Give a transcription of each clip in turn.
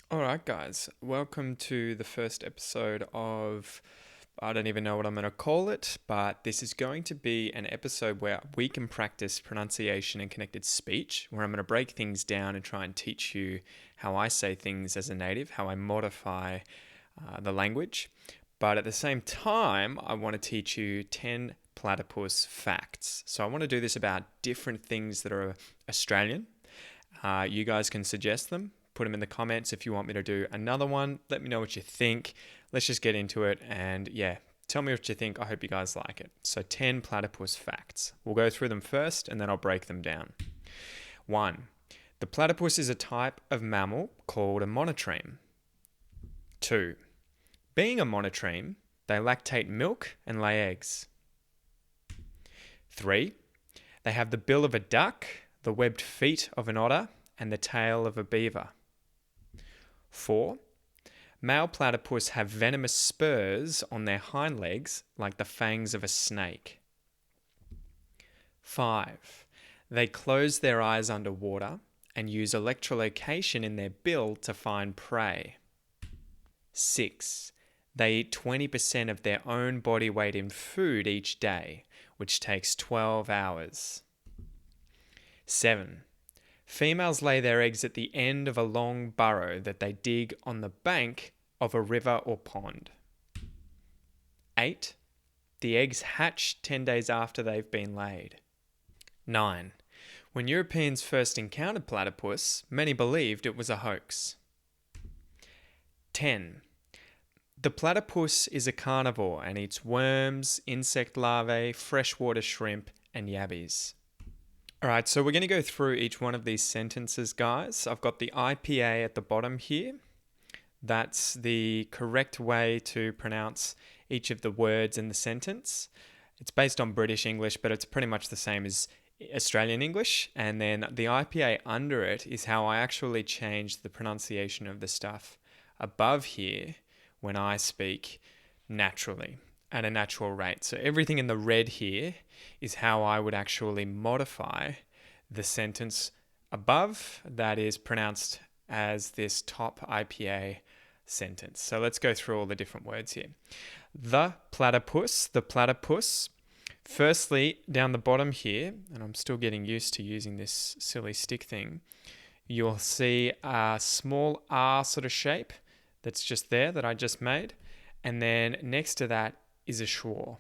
All right, guys, welcome to the first episode of, I don't even know what I'm going to call it, but this is going to be an episode where we can practice pronunciation and connected speech, where I'm going to break things down and try and teach you how I say things as a native, how I modify the language. But at the same time, I want to teach you 10 platypus facts. So I want to do this about different things that are Australian. You guys can suggest them. Put them in the comments if you want me to do another one. Let me know what you think. Let's just get into it and tell me what you think. I hope you guys like it. So 10 platypus facts. We'll go through them first and then I'll break them down. 1. The platypus is a type of mammal called a monotreme. 2. Being a monotreme, they lactate milk and lay eggs. 3. They have the bill of a duck, the webbed feet of an otter, and the tail of a beaver. 4. Male platypus have venomous spurs on their hind legs like the fangs of a snake. 5. They close their eyes underwater and use echolocation in their bill to find prey. 6. They eat 20% of their own body weight in food each day, which takes 12 hours. 7. Females lay their eggs at the end of a long burrow that they dig on the bank of a river or pond. 8. The eggs hatch 10 days after they've been laid. 9. When Europeans first encountered platypus, many believed it was a hoax. 10. The platypus is a carnivore and eats worms, insect larvae, freshwater shrimp, and yabbies. All right, so we're going to go through each one of these sentences, guys. I've got the IPA at the bottom here. That's the correct way to pronounce each of the words in the sentence. It's based on British English, but it's pretty much the same as Australian English. And then the IPA under it is how I actually change the pronunciation of the stuff above here when I speak naturally, at a natural rate. So everything in the red here is how I would actually modify the sentence above that is pronounced as this top IPA sentence. So let's go through all the different words here. The platypus. Firstly, down the bottom here, and I'm still getting used to using this silly stick thing, you'll see a small R sort of shape that's just there that I just made. And then next to that is a schwa.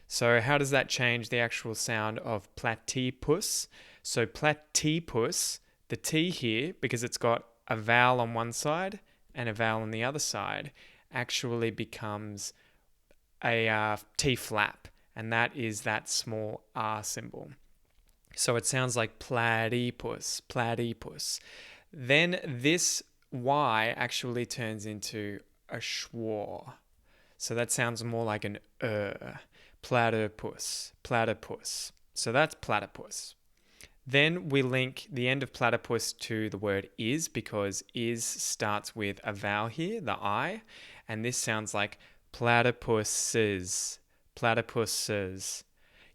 So how does that change the actual sound of platypus? So platypus, the T here, because it's got a vowel on one side and a vowel on the other side, actually becomes a T flap, and that is that small R symbol. So it sounds like platypus. Then this Y actually turns into a schwa. So that sounds more like an platypus. So that's platypus. Then we link the end of platypus to the word is, because is starts with a vowel here, the I, and this sounds like platypuses.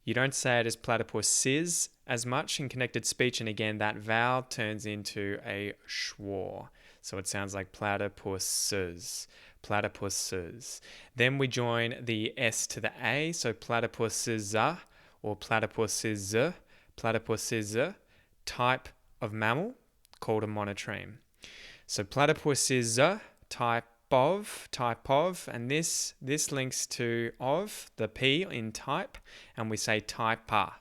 You don't say it as platypuses as much in connected speech, and again, that vowel turns into a schwa. So it sounds like platypuses. Then we join the S to the A, so platypuses or platypuses, type of mammal called a monotreme. So platypuses, type of, and this links to of, the P in type, and we say typa.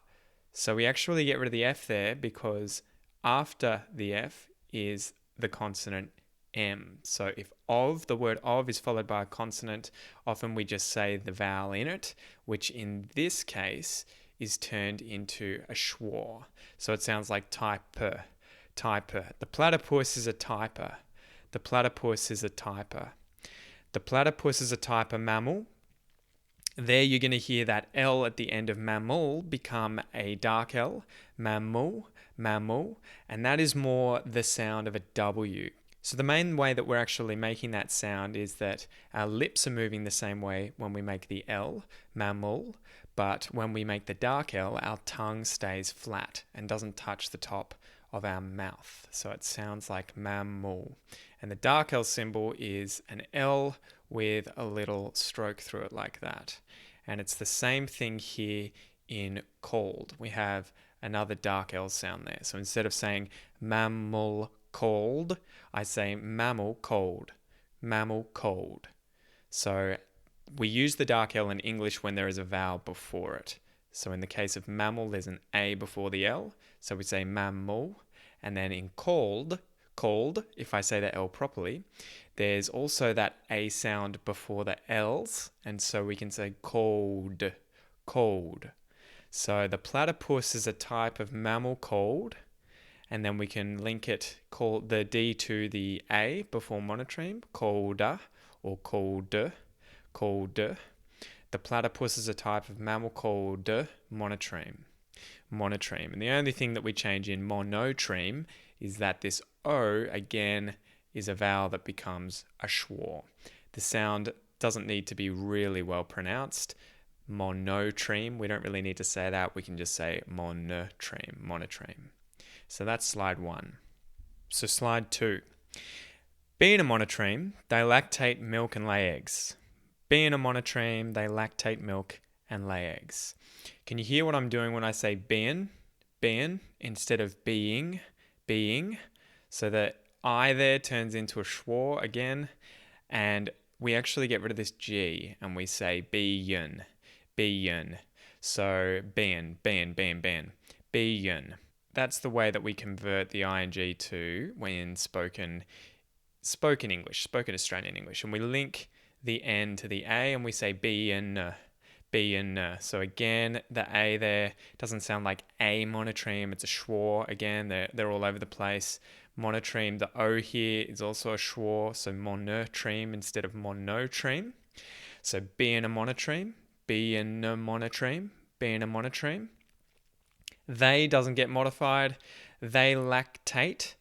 So we actually get rid of the F there because after the F is the consonant M. So if the word of is followed by a consonant, often we just say the vowel in it, which in this case is turned into a schwa. So it sounds like typer. The platypus is a typer. The platypus is a type of mammal. There you're going to hear that L at the end of mammal become a dark L, mammal, and that is more the sound of a W. So the main way that we're actually making that sound is that our lips are moving the same way when we make the L, mammal, but when we make the dark L, our tongue stays flat and doesn't touch the top of our mouth. So it sounds like mammal. And the dark L symbol is an L with a little stroke through it like that. And it's the same thing here in cold. We have another dark L sound there. So instead of saying mammal cold, I say mammal cold. Mammal cold. So we use the dark L in English when there is a vowel before it. So in the case of mammal, there's an A before the L. So we say mammal. And then in cold, if I say the L properly, there's also that A sound before the L's. And so we can say cold, cold. So the platypus is a type of mammal cold. And then we can link it, call the D to the A before monotreme, colder or colder, colder. The platypus is a type of mammal called monotreme. Monotreme. And the only thing that we change in monotreme is that this O, again, is a vowel that becomes a schwa. The sound doesn't need to be really well pronounced. Monotreme, we don't really need to say that. We can just say monotreme, monotreme. So that's slide 1. So slide 2. Being a monotreme, they lactate milk and lay eggs. Being a monotreme, they lactate milk and lay eggs. Can you hear what I'm doing when I say being, instead of being? So the I there turns into a schwa again, and we actually get rid of this G and we say being. So being. That's the way that we convert the ing to when spoken English, spoken Australian English. And we link the N to the A and we say being. So again, the A there doesn't sound like a monotreme, it's a schwa. Again, they're all over the place. Monotreme, the O here is also a schwa, so monotreme instead of monotreme. So being a monotreme. They doesn't get modified. They lactate.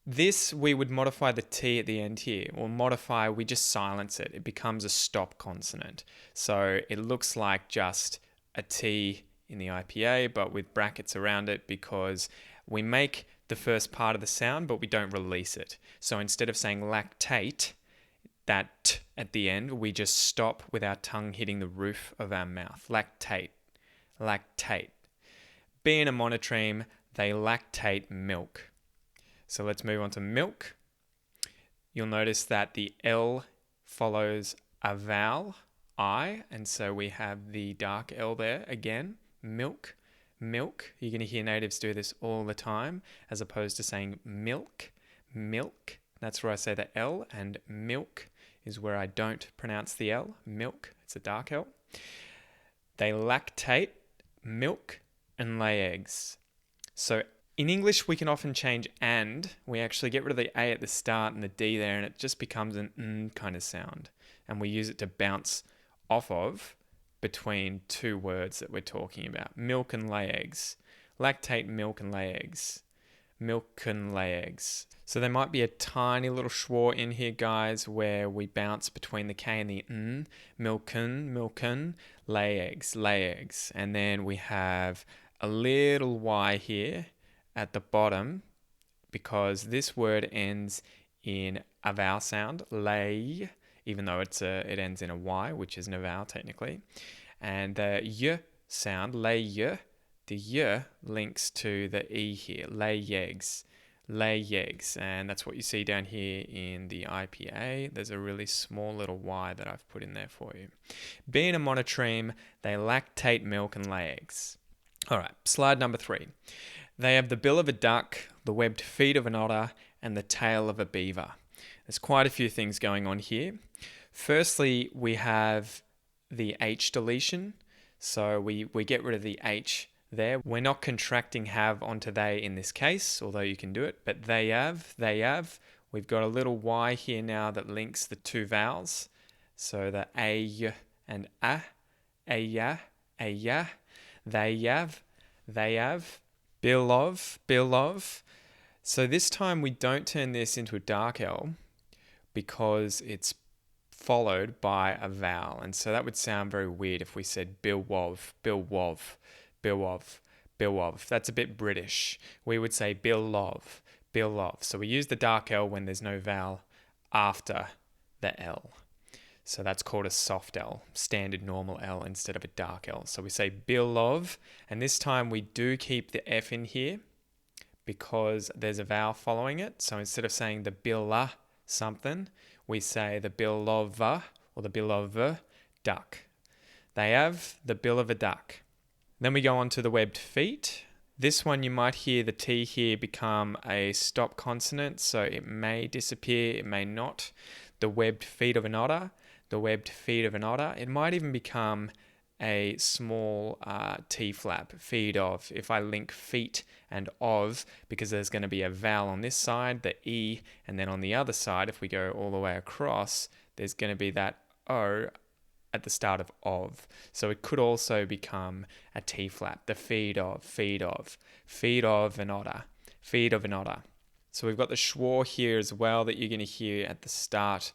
This, we would modify the T at the end here, or modify, we just silence it. It becomes a stop consonant. So it looks like just a T in the IPA, but with brackets around it, because we make the first part of the sound, but we don't release it. So instead of saying lactate, that T at the end, we just stop with our tongue hitting the roof of our mouth. Lactate. Being a monotreme, they lactate milk. So let's move on to milk. You'll notice that the L follows a vowel, I, and so we have the dark L there again. Milk. You're going to hear natives do this all the time, as opposed to saying milk. That's where I say the L, and milk is where I don't pronounce the L. Milk, it's a dark L. They lactate milk and lay eggs. So in English, we can often change and. We actually get rid of the A at the start and the D there, and it just becomes an N kind of sound. And we use it to bounce off of between two words that we're talking about. Milk and lay eggs. Lactate milk and lay eggs. Milk and lay eggs. So there might be a tiny little schwa in here, guys, where we bounce between the K and the N. Milken, lay eggs. And then we have a little Y here at the bottom, because this word ends in a vowel sound, lay, even though it ends in a Y, which isn't a vowel technically. And the Y sound, lay Y, the Y links to the E here, lay eggs. And that's what you see down here in the IPA. There's a really small little Y that I've put in there for you. Being a monotreme, they lactate milk and lay eggs. All right, slide number 3. They have the bill of a duck, the webbed feet of an otter, and the tail of a beaver. There's quite a few things going on here. Firstly, we have the H deletion. So we get rid of the H there. We're not contracting have onto they in this case, although you can do it, but they have. We've got a little Y here now that links the two vowels. So the A and A, they have. Bill of. So this time we don't turn this into a dark L because it's followed by a vowel. And so that would sound very weird if we said bill wov. bill of. That's a bit British. We would say bill of, bill of. So we use the dark L when there's no vowel after the L. So that's called a soft L, standard normal L instead of a dark L. So we say bill of, and this time we do keep the F in here because there's a vowel following it. So instead of saying the billa something, we say the bill of a, or the bill of a duck. They have the bill of a duck. Then we go on to the webbed feet. This one you might hear the T here become a stop consonant, so it may disappear, it may not. The webbed feet of an otter, the webbed feet of an otter. It might even become a small T flap, feet of. If I link feet and of, because there's going to be a vowel on this side, the E, and then on the other side, if we go all the way across, there's going to be that O at the start of. So it could also become a T flap, the feet of, feet of, feet of an otter, feet of an otter. So we've got the schwa here as well that you're going to hear at the start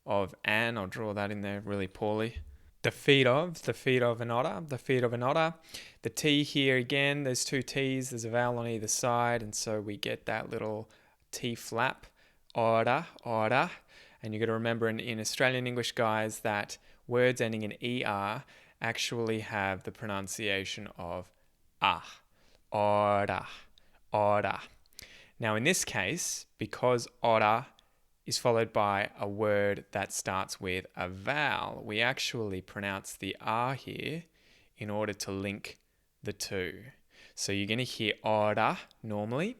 of an. I'll draw that in there really poorly. The feet of an otter, the feet of an otter. The T here again, there's two T's, there's a vowel on either side, and so we get that little T flap, otter, otter. And you've got to remember in Australian English, guys, that words ending in ER actually have the pronunciation of ah, otter, otter. Now in this case, because otter is followed by a word that starts with a vowel, we actually pronounce the R here in order to link the two. So you're going to hear otter normally,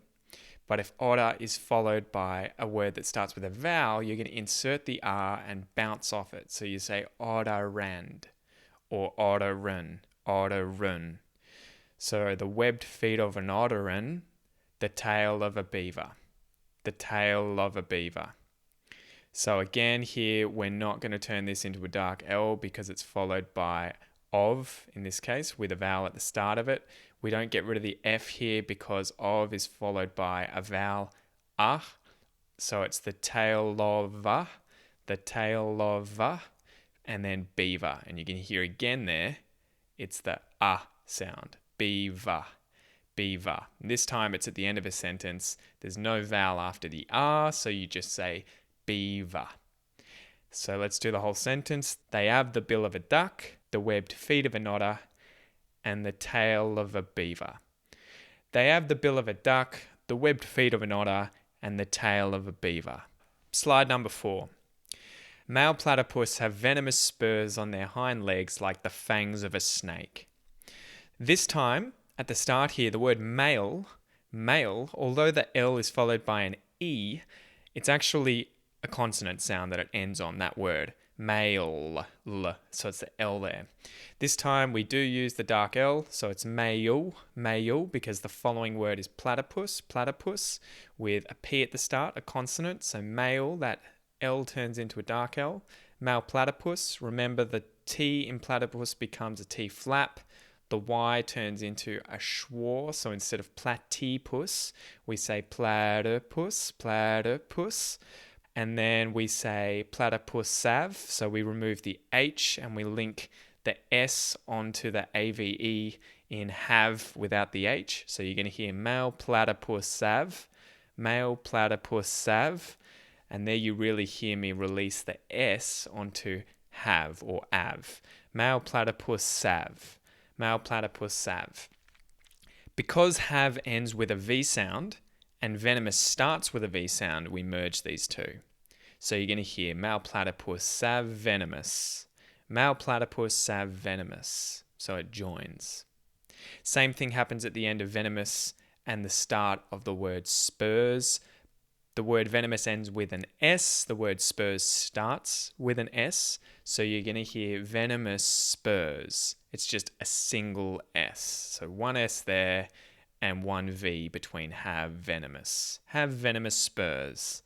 but if otter is followed by a word that starts with a vowel, you're going to insert the R and bounce off it. So you say otterand or otterun, otterun. So the webbed feet of an otterun, the tail of a beaver, the tail of a beaver. So again here, we're not going to turn this into a dark L because it's followed by of, in this case, with a vowel at the start of it. We don't get rid of the F here because of is followed by a vowel, ah. So it's the tail of a, the tail of a, and then beaver. And you can hear again there, it's the ah sound, beaver, beaver. This time it's at the end of a sentence. There's no vowel after the R, so you just say beaver. So let's do the whole sentence. They have the bill of a duck, the webbed feet of an otter, and the tail of a beaver. They have the bill of a duck, the webbed feet of an otter, and the tail of a beaver. Slide number 4. Male platypus have venomous spurs on their hind legs like the fangs of a snake. This time, at the start here, the word male, although the L is followed by an E, it's actually a consonant sound that it ends on, that word. Male, so it's the L there. This time we do use the dark L, so it's male, because the following word is platypus, with a P at the start, a consonant. So male, that L turns into a dark L. Male platypus, remember the T in platypus becomes a T flap. The Y turns into a schwa, so instead of platypus, we say platypus. And then we say platypus sav, so we remove the H and we link the S onto the AVE in have without the H. So you're going to hear male platypus sav, and there you really hear me release the S onto have or av. Male platypus sav. Because have ends with a V sound and venomous starts with a V sound, we merge these two. So you're going to hear male platypus sav venomous. So it joins. Same thing happens at the end of venomous and the start of the word spurs. The word venomous ends with an S. The word spurs starts with an S. So you're going to hear venomous spurs. It's just a single S. So one S there and one V between have venomous. Have venomous spurs.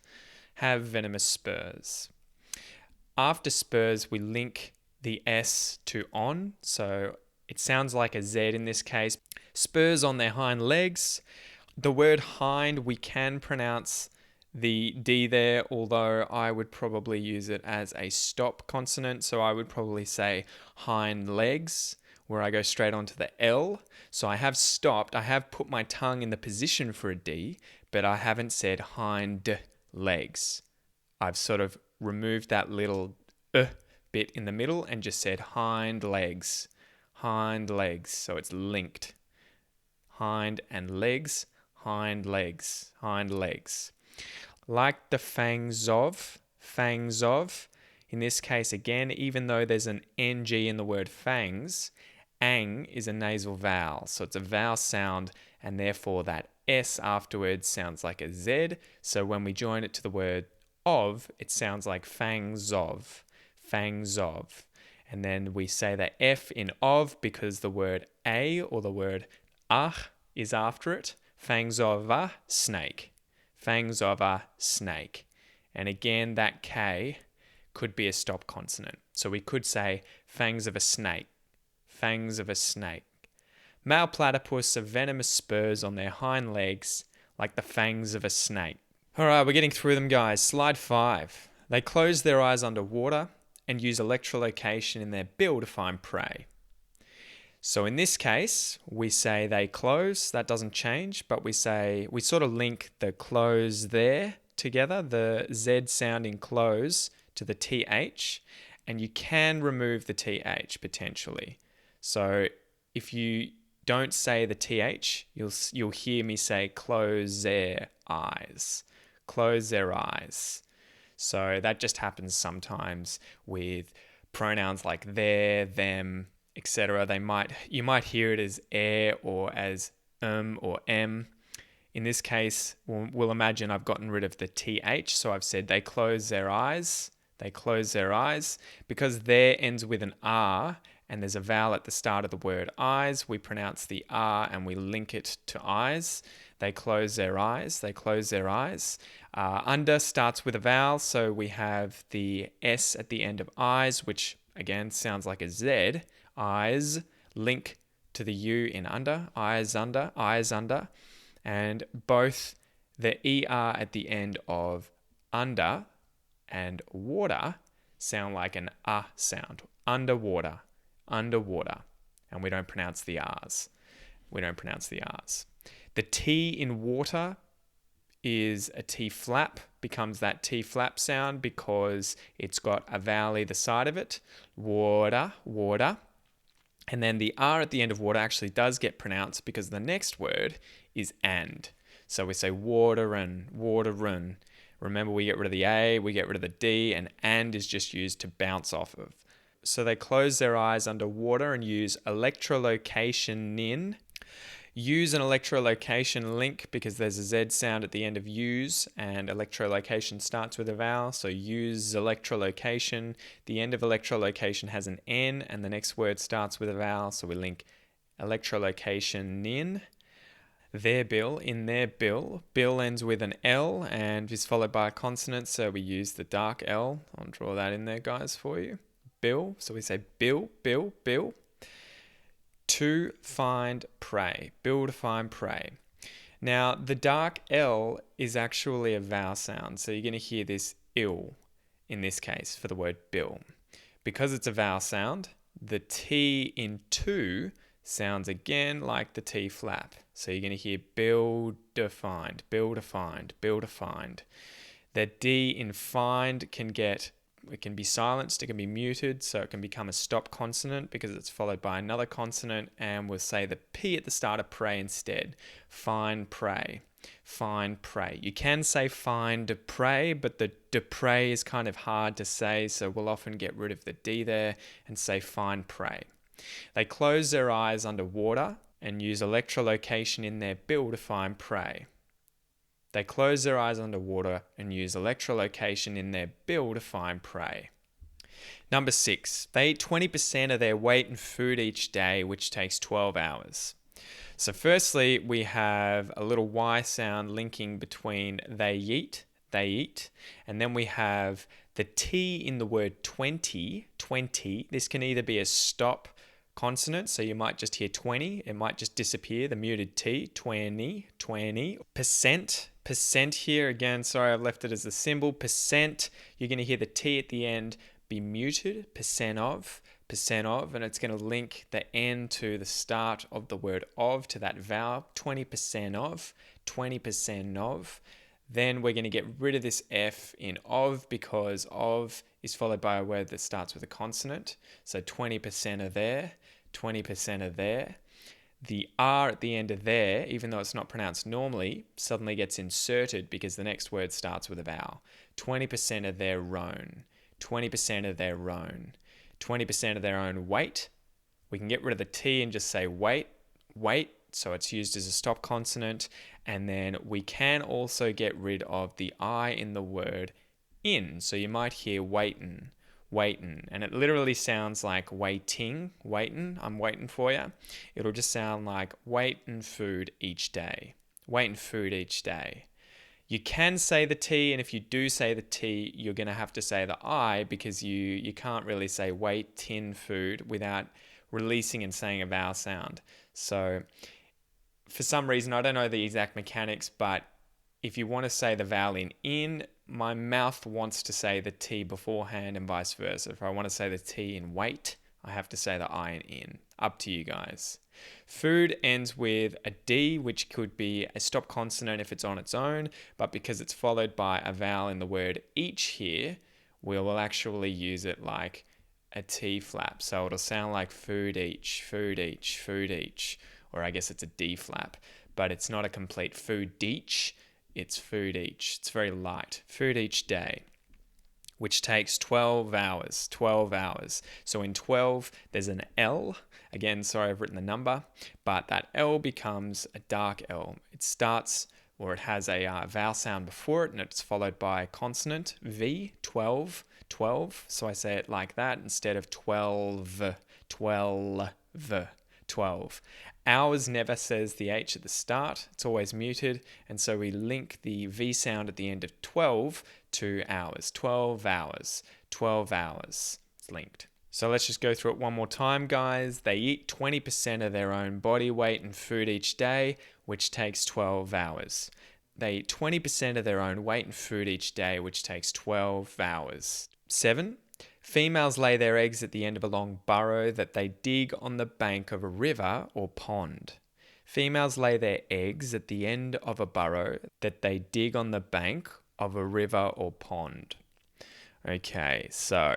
After spurs, we link the S to on. So it sounds like a Z in this case. Spurs on their hind legs. The word hind, we can pronounce the D there, although I would probably use it as a stop consonant. So I would probably say hind legs where I go straight onto the L. So I have stopped. I have put my tongue in the position for a D, but I haven't said hind legs. I've sort of removed that little bit in the middle and just said hind legs. Hind legs. So it's linked. Hind and legs. Hind legs. Hind legs. Like the fangs of. In this case, again, even though there's an ng in the word fangs, ang is a nasal vowel. So it's a vowel sound, and therefore that S afterwards sounds like a Z. So when we join it to the word of, it sounds like fangs of. Fangs of. And then we say the F in of because the word a or the word is after it. Fangs of a snake. Fangs of a snake. And again, that K could be a stop consonant. So we could say fangs of a snake. Fangs of a snake. Male platypus have venomous spurs on their hind legs like the fangs of a snake. All right, we're getting through them, guys. Slide 5. They close their eyes underwater and use echolocation in their bill to find prey. So in this case, we say they close. That doesn't change, but we sort of link the close there together, the Z sound in close to the TH, and you can remove the TH potentially. So if you don't say the TH, you'll hear me say close their eyes. Close their eyes. So that just happens sometimes with pronouns like their, them, etc. You might hear it as or as or m. In this case, we'll imagine I've gotten rid of the TH, so I've said they close their eyes. They close their eyes. Because there ends with an R, and there's a vowel at the start of the word eyes, we pronounce the R and we link it to eyes. They close their eyes. They close their eyes. Under starts with a vowel, so we have the S at the end of eyes, which again sounds like a Z. Eyes, link to the U in under. Eyes under, eyes under. And both the ER at the end of under and water sound like an sound. Underwater, underwater. And we don't pronounce the R's. We don't pronounce the R's. The T in water is a T flap, becomes that T flap sound because it's got a vowel either side of it. Water, water. And then the R at the end of water actually does get pronounced because the next word is and. So we say water and water run. Remember, we get rid of the A, we get rid of the D, and is just used to bounce off of. So they close their eyes underwater and use echolocation in. Use an echolocation link because there's a Z sound at the end of use, and echolocation starts with a vowel. So use echolocation. The end of echolocation has an N, and the next word starts with a vowel. So we link echolocation in. Their bill, in their bill. Bill ends with an L and is followed by a consonant, so we use the dark L. I'll draw that in there, guys, for you. Bill, so we say bill, bill, bill. To find prey. Bill to find prey. Now, the dark L is actually a vowel sound, so you're going to hear this ill in this case for the word bill. Because it's a vowel sound, the T in to sounds again like the T flap. So you're going to hear bill defined, bill defined, bill defined. The D in find it can be silenced, it can be muted, so it can become a stop consonant because it's followed by another consonant, and we'll say the P at the start of prey instead. Find prey. Find prey. You can say find prey, but the de prey is kind of hard to say, so we'll often get rid of the D there and say find prey. They close their eyes underwater and use echolocation in their bill to find prey. They close their eyes underwater and use echolocation in their bill to find prey. Number 6, they eat 20% of their weight in food each day, which takes 12 hours. So firstly, we have a little Y sound linking between they eat, and then we have the T in the word 20. This can either be a stop consonant, so you might just hear 20, it might just disappear, the muted T, 20, percent here, again, sorry I've left it as a symbol, percent, you're going to hear the T at the end be muted, percent of, and it's going to link the N to the start of the word of, to that vowel, 20% of, 20% of. Then we're going to get rid of this F in of, because of is followed by a word that starts with a consonant. So 20% of there, 20% of there. The R at the end of there, even though it's not pronounced normally, suddenly gets inserted because the next word starts with a vowel. 20% of their own, 20% of their own, 20% of their own weight. We can get rid of the T and just say weight, weight. So it's used as a stop consonant. And then we can also get rid of the I in the word in. So you might hear waitin', waitin', and it literally sounds like waiting, waitin', I'm waiting for you. It'll just sound like waitin' food each day, waiting food each day. You can say the T, and if you do say the T, you're going to have to say the I, because you can't really say wait tin food without releasing and saying a vowel sound. So for some reason, I don't know the exact mechanics, but if you want to say the vowel in, my mouth wants to say the T beforehand and vice versa. If I want to say the T in wait, I have to say the I in. Up to you guys. Food ends with a D, which could be a stop consonant if it's on its own, but because it's followed by a vowel in the word each here, we will actually use it like a T flap. So it'll sound like food each, food each, food each, or I guess it's a D flap, but it's not a complete food each, it's food each. It's very light. Food each day, which takes 12 hours, 12 hours. So in 12, there's an L. Again, sorry, I've written the number, but that L becomes a dark L. It starts, or it has a vowel sound before it, and it's followed by a consonant, V, 12, 12. So I say it like that instead of 12, 12, 12. Hours never says the H at the start. It's always muted. And so we link the V sound at the end of 12 to hours. 12 hours. 12 hours. It's linked. So let's just go through it one more time, guys. They eat 20% of their own body weight in food each day, which takes 12 hours. They eat 20% of their own weight in food each day, which takes 12 hours. 7. Females lay their eggs at the end of a long burrow that they dig on the bank of a river or pond. Females lay their eggs at the end of a burrow that they dig on the bank of a river or pond. Okay, so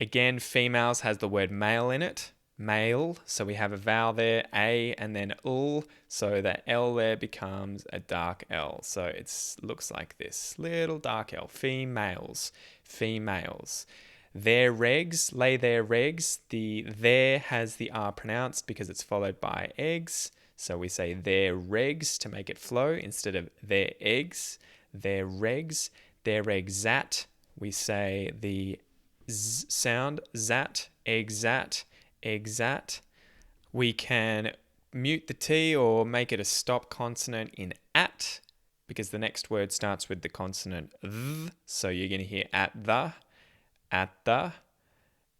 again, females has the word male in it. Male, so we have a vowel there, A, and then ul, so that L there becomes a dark L. So it looks like this, little dark L. Females, females. Their regs, lay their regs. The there has the R pronounced because it's followed by eggs. So we say their regs to make it flow instead of their eggs. Their regs, their exat. We say the Z sound, zat, exat, exat. We can mute the T or make it a stop consonant in at, because the next word starts with the consonant th. So you're going to hear at the,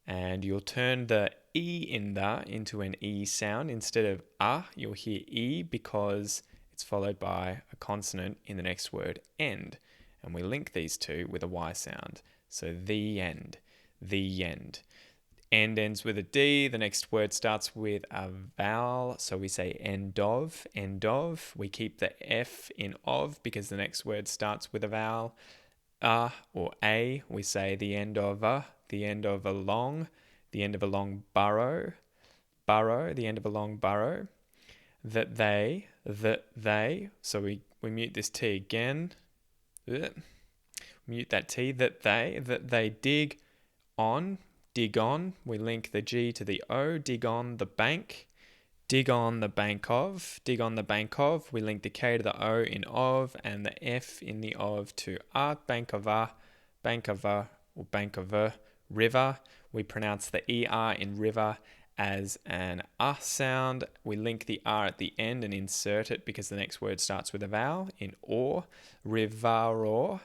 and you'll turn the E in the into an E sound. Instead of you'll hear E because it's followed by a consonant in the next word, end. And we link these two with a Y sound. So the end, the end. End ends with a D. The next word starts with a vowel. So we say end of, end of. We keep the F in of because the next word starts with a vowel. Or a. We say the end of the end of a long burrow. Burrow, the end of a long burrow. That they. So we mute this T again. Mute that T. That they dig on. Dig on, we link the G to the O, dig on the bank. Dig on the bank of, dig on the bank of, we link the K to the O in of and the F in the of to bank of a, or bank of a, river. We pronounce the ER in river as an sound. We link the R at the end and insert it because the next word starts with a vowel in or, rivaror,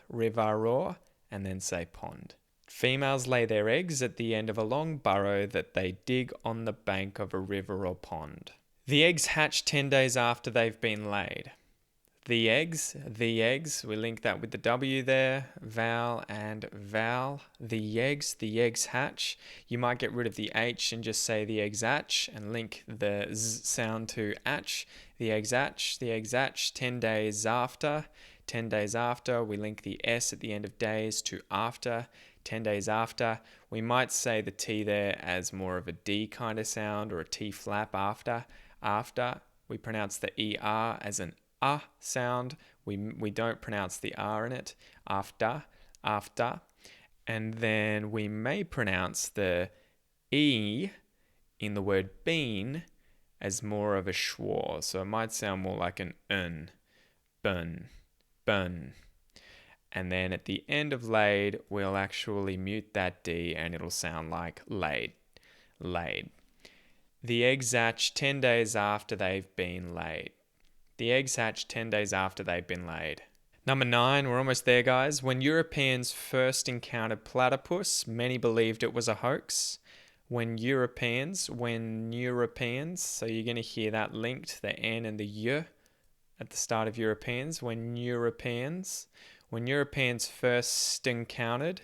and then say pond. Females lay their eggs at the end of a long burrow that they dig on the bank of a river or pond. The eggs hatch 10 days after they've been laid. The eggs, we link that with the W there, vowel and vowel. The eggs hatch. You might get rid of the H and just say the eggs hatch and link the Z sound to atch. The eggs hatch, 10 days after. 10 days after, we link the S at the end of days to after. 10 days after, we might say the T there as more of a D kind of sound or a T flap after. After, we pronounce the ER as an sound. We don't pronounce the R in it. After. And then we may pronounce the E in the word bean as more of a schwa. So it might sound more like an bun. And then at the end of laid, we'll actually mute that D and it'll sound like laid. The eggs hatch 10 days after they've been laid. The eggs hatch 10 days after they've been laid. Number 9, we're almost there, guys. When Europeans first encountered platypus, many believed it was a hoax. When Europeans, so you're going to hear that linked, the N and the Y at the start of Europeans. When Europeans first encountered,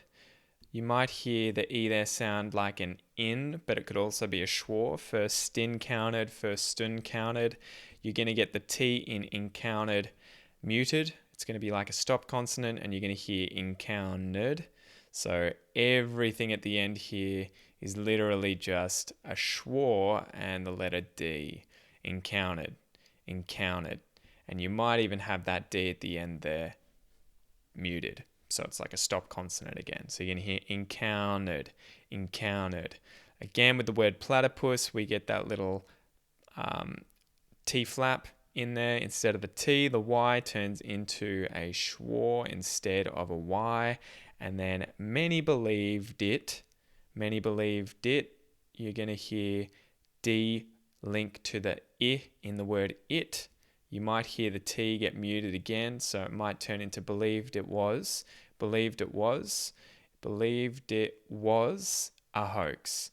you might hear the E there sound like an in, but it could also be a schwa. First encountered. You're going to get the T in encountered muted. It's going to be like a stop consonant, and you're going to hear encountered. So everything at the end here is literally just a schwa and the letter D. Encountered. And you might even have that D at the end there muted. So it's like a stop consonant again. So you're going to hear encountered. Again, with the word platypus, we get that little T flap in there. Instead of a T, the Y turns into a schwa instead of a Y. And then many believed it. You're going to hear D link to the I in the word it. You might hear the T get muted again, so it might turn into believed it was a hoax.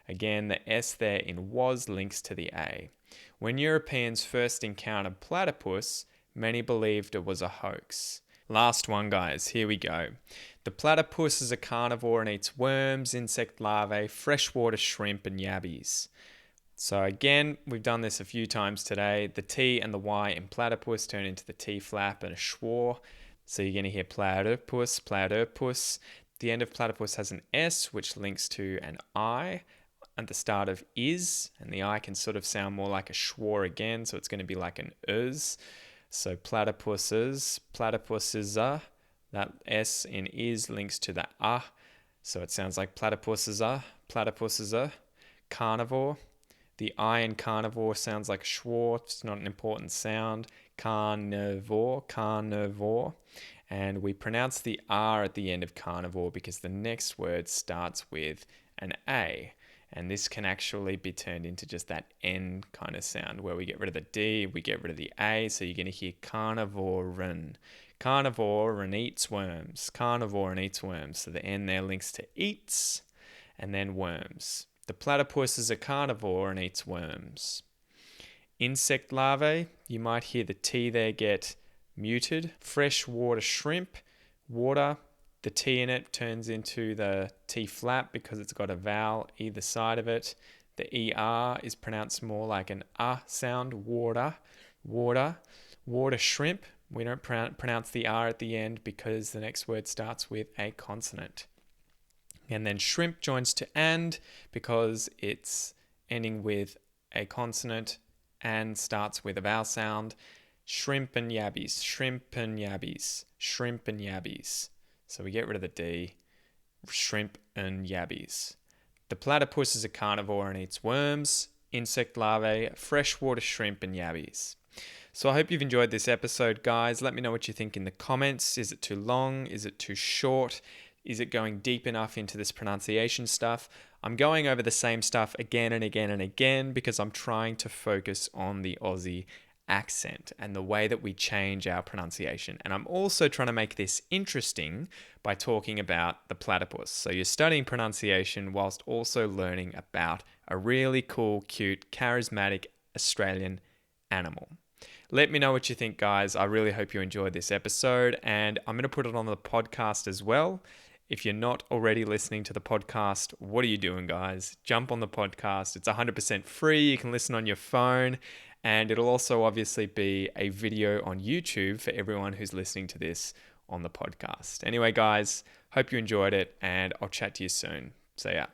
Again, the S there in was links to the A. When Europeans first encountered platypus, many believed it was a hoax. Last one, guys. Here we go. The platypus is a carnivore and eats worms, insect larvae, freshwater shrimp, and yabbies. So again, we've done this a few times today. The T and the Y in platypus turn into the T flap and a schwa. So you're going to hear platypus. The end of platypus has an S, which links to an I at the start of is, and the I can sort of sound more like a schwa again, so it's going to be like an uz. So platypuses, that S in is links to the so it sounds like platypuses, carnivore. The I in carnivore sounds like schwa. It's not an important sound. Carnivore. And we pronounce the R at the end of carnivore because the next word starts with an A. And this can actually be turned into just that N kind of sound where we get rid of the D, we get rid of the A. So you're going to hear carnivoran. Carnivore and eats worms. So the N there links to eats and then worms. The platypus is a carnivore and eats worms. Insect larvae, you might hear the T there get muted. Freshwater shrimp, water, the T in it turns into the T flap because it's got a vowel either side of it. The ER is pronounced more like an sound, water. Water shrimp, we don't pronounce the R at the end because the next word starts with a consonant. And then shrimp joins to and because it's ending with a consonant and starts with a vowel sound. Shrimp and yabbies. So we get rid of the D. Shrimp and yabbies. The platypus is a carnivore and eats worms, insect larvae, freshwater shrimp, and yabbies. So I hope you've enjoyed this episode, guys. Let me know what you think in the comments. Is it too long? Is it too short? Is it going deep enough into this pronunciation stuff? I'm going over the same stuff again and again and again because I'm trying to focus on the Aussie accent and the way that we change our pronunciation. And I'm also trying to make this interesting by talking about the platypus. So you're studying pronunciation whilst also learning about a really cool, cute, charismatic Australian animal. Let me know what you think, guys. I really hope you enjoyed this episode, and I'm going to put it on the podcast as well. If you're not already listening to the podcast, what are you doing, guys? Jump on the podcast. It's 100% free. You can listen on your phone, and it'll also obviously be a video on YouTube for everyone who's listening to this on the podcast. Anyway, guys, hope you enjoyed it, and I'll chat to you soon. See ya.